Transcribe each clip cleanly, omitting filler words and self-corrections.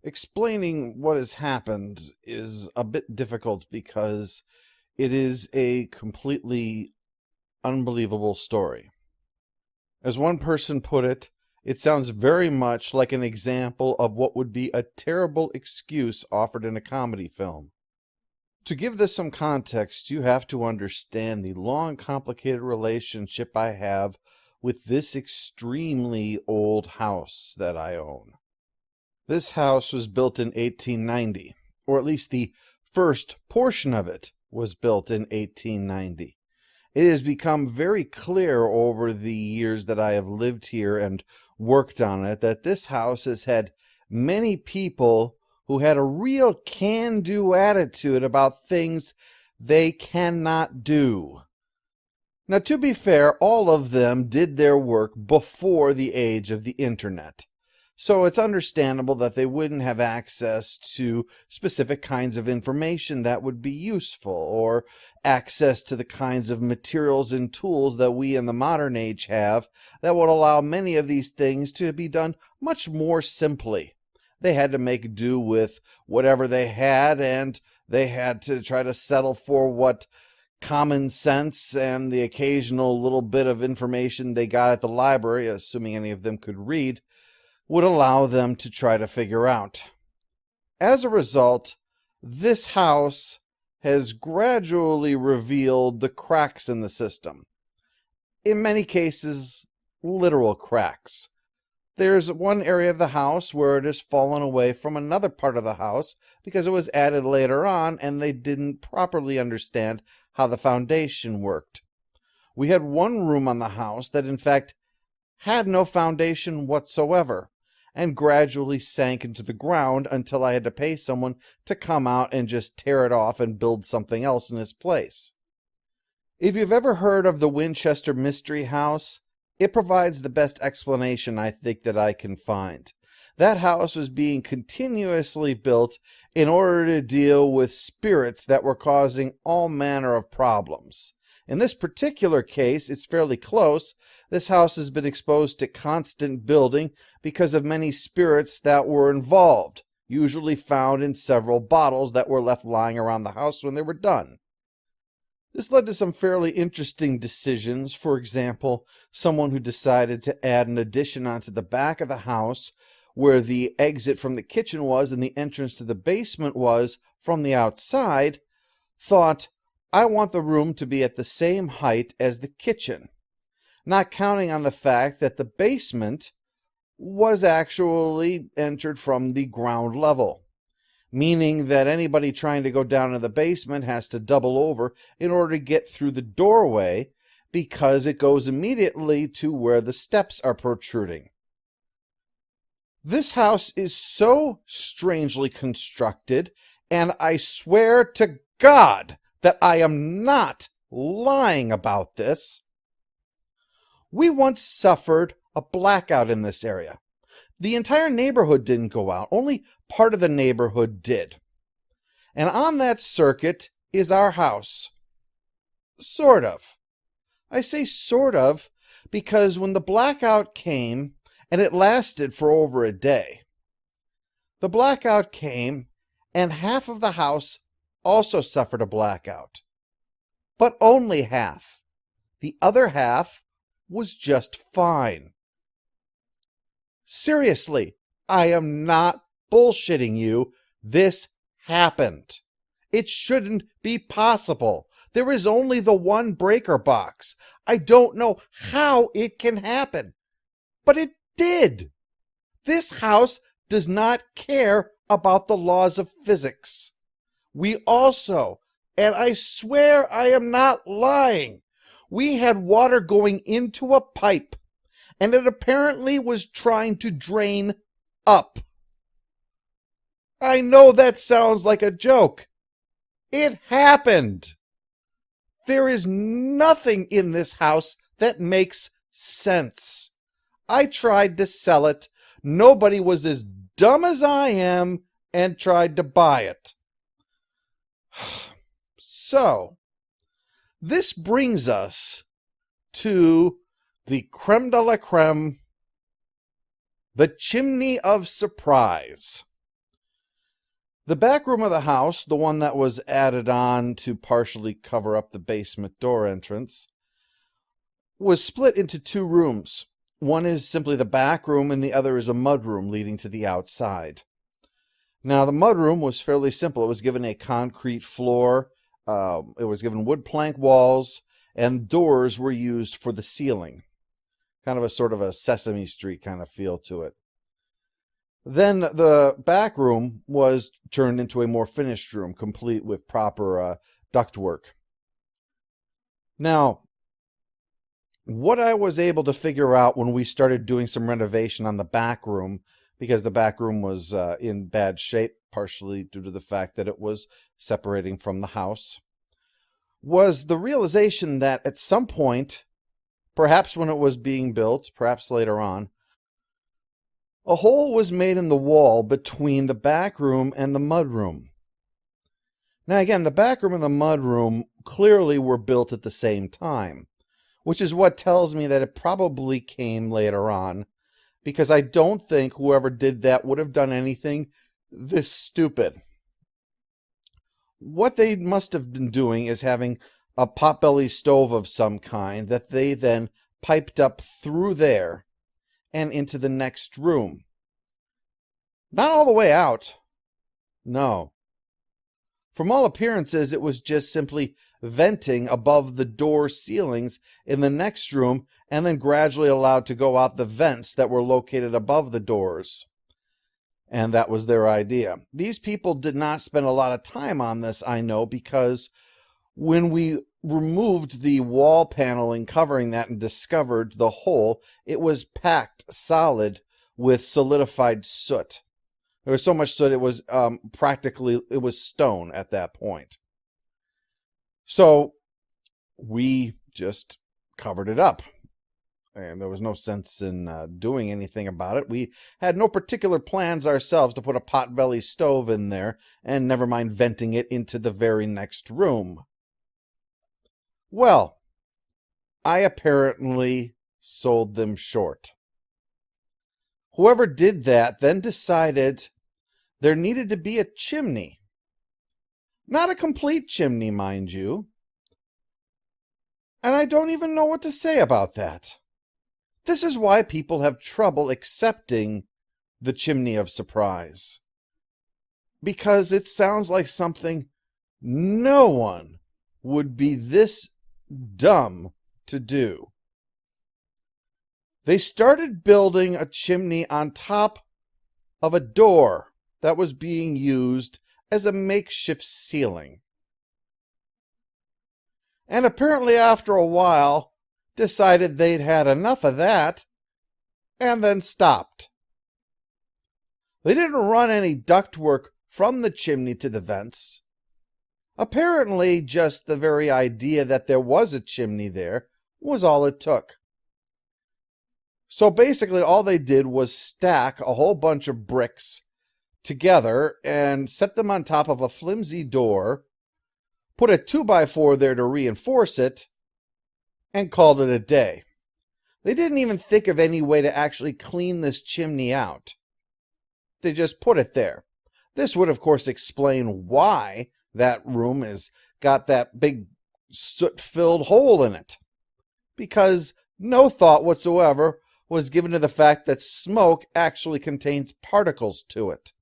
Explaining what has happened is a bit difficult because it is a completely unbelievable story. As one person put it, it sounds very much like an example of what would be a terrible excuse offered in a comedy film. To give this some context, you have to understand the long, complicated relationship I have with this extremely old house that I own. This house was built in 1890, or at least the first portion of it was built in 1890. It has become very clear over the years that I have lived here and worked on it that this house has had many people who had a real can-do attitude about things they cannot do. Now, to be fair, all of them did their work before the age of the internet. So it's understandable that they wouldn't have access to specific kinds of information that would be useful, or access to the kinds of materials and tools that we in the modern age have that would allow many of these things to be done much more simply. They had to make do with whatever they had, and they had to try to settle for what common sense and the occasional little bit of information they got at the library, assuming any of them could read, would allow them to try to figure out. As a result, this house has gradually revealed the cracks in the system. In many cases, literal cracks. There's one area of the house where it has fallen away from another part of the house because it was added later on and they didn't properly understand how the foundation worked. We had one room on the house that in fact had no foundation whatsoever, and gradually sank into the ground until I had to pay someone to come out and just tear it off and build something else in its place. If you've ever heard of the Winchester Mystery House, it provides the best explanation I think that I can find. That house was being continuously built in order to deal with spirits that were causing all manner of problems. In this particular case, it's fairly close. This house has been exposed to constant building because of many spirits that were involved, usually found in several bottles that were left lying around the house when they were done. This led to some fairly interesting decisions. For example, someone who decided to add an addition onto the back of the house where the exit from the kitchen was and the entrance to the basement was from the outside, thought, I want the room to be at the same height as the kitchen, not counting on the fact that the basement was actually entered from the ground level, meaning that anybody trying to go down to the basement has to double over in order to get through the doorway because it goes immediately to where the steps are protruding. This house is so strangely constructed, and I swear to God that I am not lying about this. We once suffered a blackout in this area. The entire neighborhood didn't go out, only part of the neighborhood did. And on that circuit is our house. Sort of. I say sort of because when the blackout came, and it lasted for over a day, the blackout came and half of the house also suffered a blackout. But only half. The other half was just fine. Seriously, I am not bullshitting you. This happened. It shouldn't be possible. There is only the one breaker box. I don't know how it can happen, but it did. This house does not care about the laws of physics. We also, and I swear I am not lying, we had water going into a pipe, and it apparently was trying to drain up. I know that sounds like a joke. It happened. There is nothing in this house that makes sense. I tried to sell it. Nobody was as dumb as I am and tried to buy it. So, this brings us to the creme de la creme, the Chimney of Surprise. The back room of the house, the one that was added on to partially cover up the basement door entrance, was split into two rooms. One is simply the back room, and the other is a mudroom leading to the outside. Now, the mudroom was fairly simple. It was given a concrete floor, it was given wood plank walls, and doors were used for the ceiling. Kind of a sort of a Sesame Street kind of feel to it. Then the back room was turned into a more finished room, complete with proper ductwork. Now, what I was able to figure out when we started doing some renovation on the back room, because the back room was in bad shape, partially due to the fact that it was separating from the house, was the realization that at some point, perhaps when it was being built, perhaps later on, a hole was made in the wall between the back room and the mudroom. Now again, the back room and the mudroom clearly were built at the same time, which is what tells me that it probably came later on, because I don't think whoever did that would have done anything this stupid. What they must have been doing is having a potbelly stove of some kind that they then piped up through there and into the next room. Not all the way out. No. From all appearances, it was just simply venting above the door ceilings in the next room and then gradually allowed to go out the vents that were located above the doors. And that was their idea. These people did not spend a lot of time on this, I know, because when we removed the wall paneling covering that and discovered the hole, it was packed solid with solidified soot. There was so much soot, it was it was stone at that point. So we just covered it up. And there was no sense in doing anything about it. We had no particular plans ourselves to put a potbelly stove in there, and never mind venting it into the very next room. Well, I apparently sold them short. Whoever did that then decided there needed to be a chimney. Not a complete chimney, mind you. And I don't even know what to say about that. This is why people have trouble accepting the Chimney of Surprise. Because it sounds like something no one would be this dumb to do. They started building a chimney on top of a door that was being used as a makeshift ceiling. And apparently after a while, decided they'd had enough of that, and then stopped. They didn't run any ductwork from the chimney to the vents. Apparently, just the very idea that there was a chimney there was all it took. So basically, all they did was stack a whole bunch of bricks together and set them on top of a flimsy door, put a 2x4 there to reinforce it, and called it a day. They didn't even think of any way to actually clean this chimney out. They just put it there. This would, of course, explain why that room has got that big soot-filled hole in it. Because no thought whatsoever was given to the fact that smoke actually contains particles to it.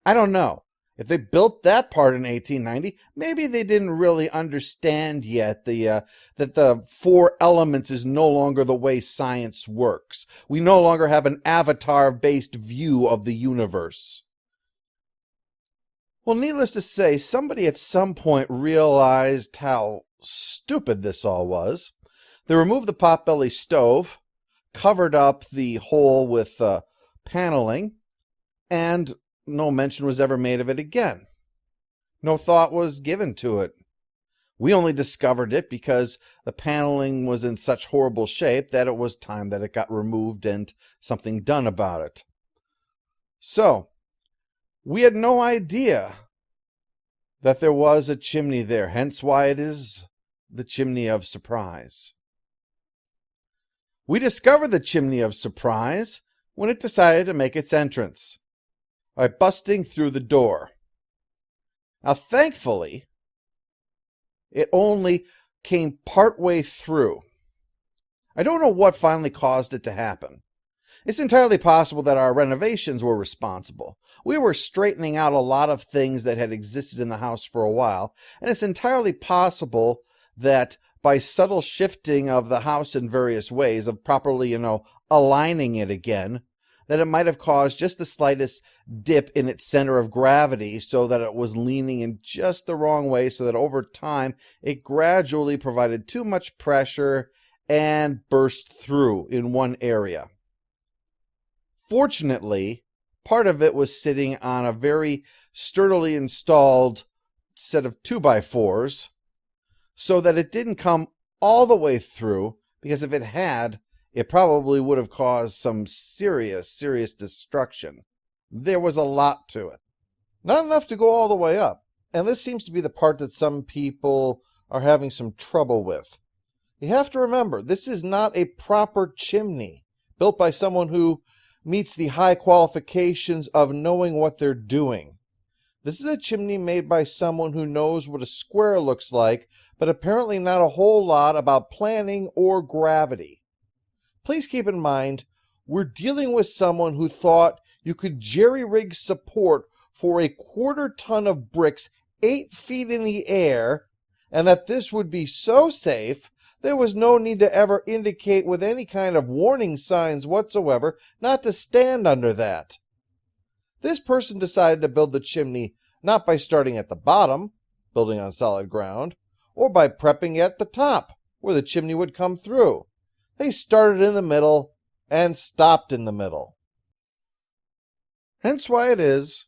I don't know. If they built that part in 1890, maybe they didn't really understand yet that the four elements is no longer the way science works. We no longer have an avatar-based view of the universe. Well, needless to say, somebody at some point realized how stupid this all was. They removed the potbelly stove, covered up the hole with paneling, and no mention was ever made of it again. No thought was given to it. We only discovered it because the paneling was in such horrible shape that it was time that it got removed and something done about it. So, we had no idea that there was a chimney there, hence why it is the Chimney of Surprise. We discovered the Chimney of Surprise when it decided to make its entrance by busting through the door. Now, thankfully, it only came partway through. I don't know what finally caused it to happen. It's entirely possible that our renovations were responsible. We were straightening out a lot of things that had existed in the house for a while, and it's entirely possible that by subtle shifting of the house in various ways, of properly, aligning it again, that it might have caused just the slightest dip in its center of gravity so that it was leaning in just the wrong way, so that over time it gradually provided too much pressure and burst through in one area. Fortunately, part of it was sitting on a very sturdily installed set of 2x4s, so that it didn't come all the way through, because if it had, it probably would have caused some serious destruction. There was a lot to it. Not enough to go all the way up. And this seems to be the part that some people are having some trouble with. You have to remember, this is not a proper chimney built by someone who meets the high qualifications of knowing what they're doing. This is a chimney made by someone who knows what a square looks like, but apparently not a whole lot about planning or gravity. Please keep in mind, we're dealing with someone who thought you could jerry-rig support for a 1/4 ton of bricks 8 feet in the air, and that this would be so safe, there was no need to ever indicate with any kind of warning signs whatsoever not to stand under that. This person decided to build the chimney not by starting at the bottom, building on solid ground, or by prepping at the top, where the chimney would come through. They started in the middle and stopped in the middle. Hence why it is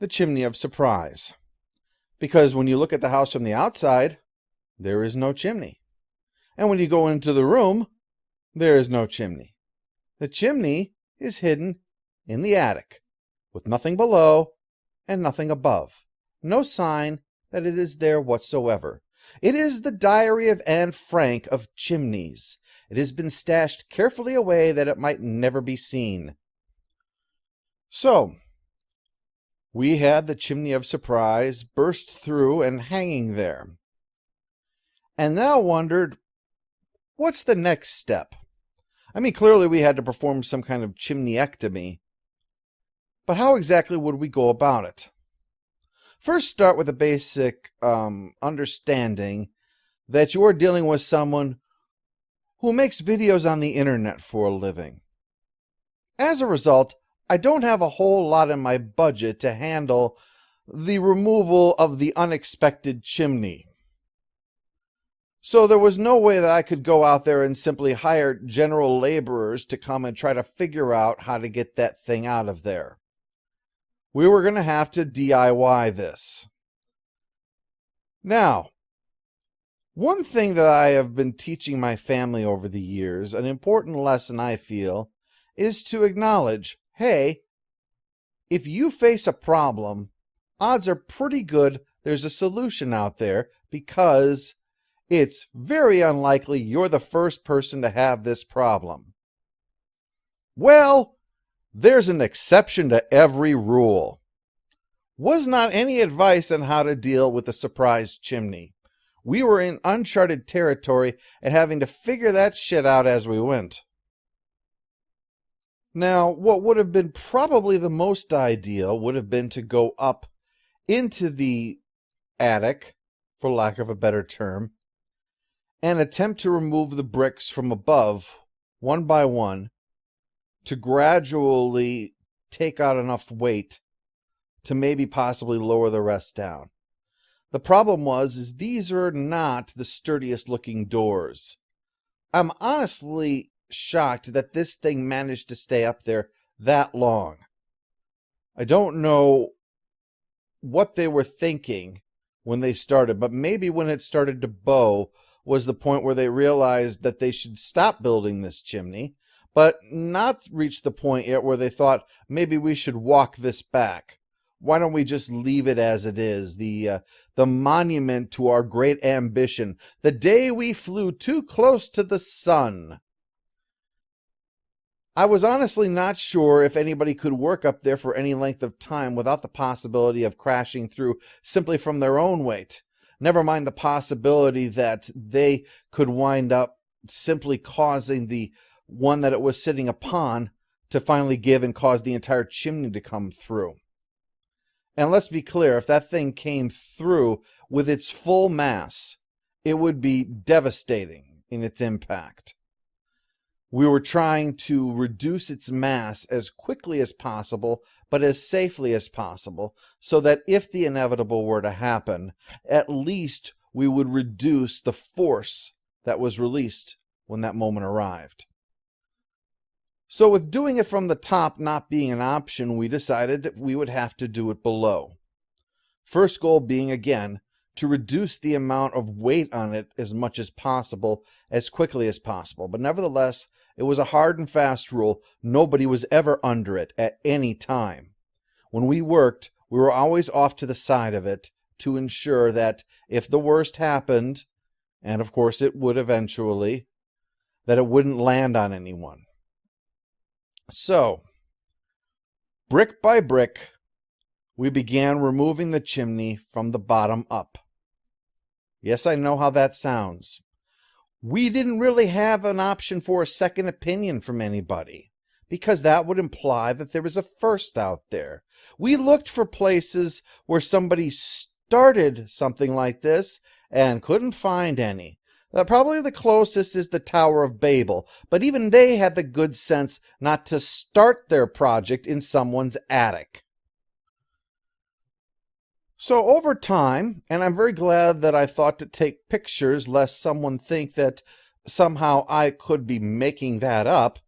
the Chimney of Surprise. Because when you look at the house from the outside, there is no chimney. And when you go into the room, there is no chimney. The chimney is hidden in the attic, with nothing below and nothing above. No sign that it is there whatsoever. It is the diary of Anne Frank of Chimneys. It has been stashed carefully away that it might never be seen. So, we had the Chimney of Surprise burst through and hanging there. And now wondered, what's the next step? I mean, clearly we had to perform some kind of chimneyectomy. But how exactly would we go about it? First, start with a basic understanding that you are dealing with someone who makes videos on the internet for a living. As a result, I don't have a whole lot in my budget to handle the removal of the unexpected chimney. So there was no way that I could go out there and simply hire general laborers to come and try to figure out how to get that thing out of there. We were going to have to DIY this. Now, one thing that I have been teaching my family over the years, an important lesson I feel, is to acknowledge, hey, if you face a problem, odds are pretty good there's a solution out there, because it's very unlikely you're the first person to have this problem. Well, there's an exception to every rule. Was not any advice on how to deal with a surprise chimney. We were in uncharted territory and having to figure that shit out as we went. Now, what would have been probably the most ideal would have been to go up into the attic, for lack of a better term, and attempt to remove the bricks from above, one by one, to gradually take out enough weight to maybe possibly lower the rest down. The problem is these are not the sturdiest looking doors. I'm honestly shocked that this thing managed to stay up there that long. I don't know what they were thinking when they started, but maybe when it started to bow was the point where they realized that they should stop building this chimney, but not reach the point yet where they thought maybe we should walk this back. Why don't we just leave it as it is, the monument to our great ambition, the day we flew too close to the sun? I was honestly not sure if anybody could work up there for any length of time without the possibility of crashing through simply from their own weight. Never mind the possibility that they could wind up simply causing the one that it was sitting upon to finally give and cause the entire chimney to come through. And let's be clear, if that thing came through with its full mass, it would be devastating in its impact. We were trying to reduce its mass as quickly as possible, but as safely as possible, so that if the inevitable were to happen, at least we would reduce the force that was released when that moment arrived. So with doing it from the top not being an option, we decided that we would have to do it below. First goal being, again, to reduce the amount of weight on it as much as possible, as quickly as possible. But nevertheless, it was a hard and fast rule. Nobody was ever under it at any time. When we worked, we were always off to the side of it to ensure that if the worst happened, and of course it would eventually, that it wouldn't land on anyone. So, brick by brick, we began removing the chimney from the bottom up. Yes, I know how that sounds. We didn't really have an option for a second opinion from anybody, because that would imply that there was a first out there. We looked for places where somebody started something like this and couldn't find any. Probably the closest is the Tower of Babel, but even they had the good sense not to start their project in someone's attic. So over time, and I'm very glad that I thought to take pictures lest someone think that somehow I could be making that up.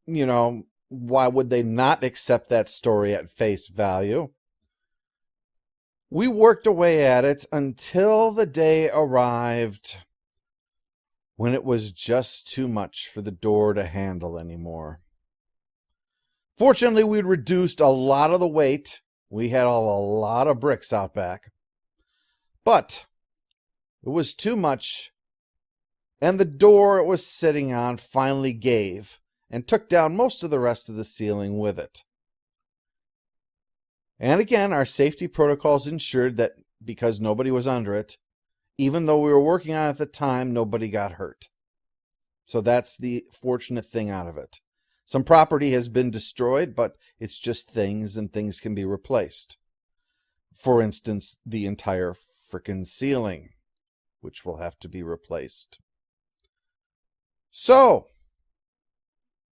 Why would they not accept that story at face value? We worked away at it until the day arrived when it was just too much for the door to handle anymore. Fortunately, we'd reduced a lot of the weight. We had a lot of bricks out back. But it was too much, and the door it was sitting on finally gave and took down most of the rest of the ceiling with it. And again, our safety protocols ensured that because nobody was under it, even though we were working on it at the time, nobody got hurt. So that's the fortunate thing out of it. Some property has been destroyed, but it's just things, and things can be replaced. For instance, the entire frickin' ceiling, which will have to be replaced. So,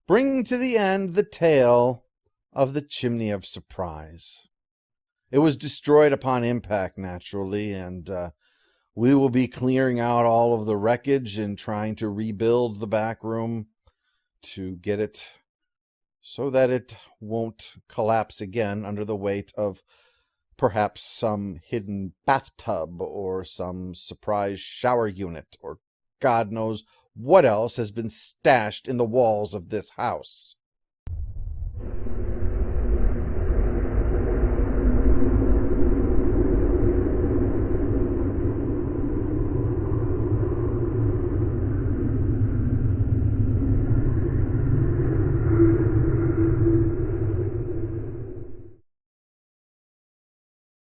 bringing to the end the tale of the Chimney of Surprise. It was destroyed upon impact, naturally, and we will be clearing out all of the wreckage and trying to rebuild the back room to get it so that it won't collapse again under the weight of perhaps some hidden bathtub or some surprise shower unit or God knows what else has been stashed in the walls of this house.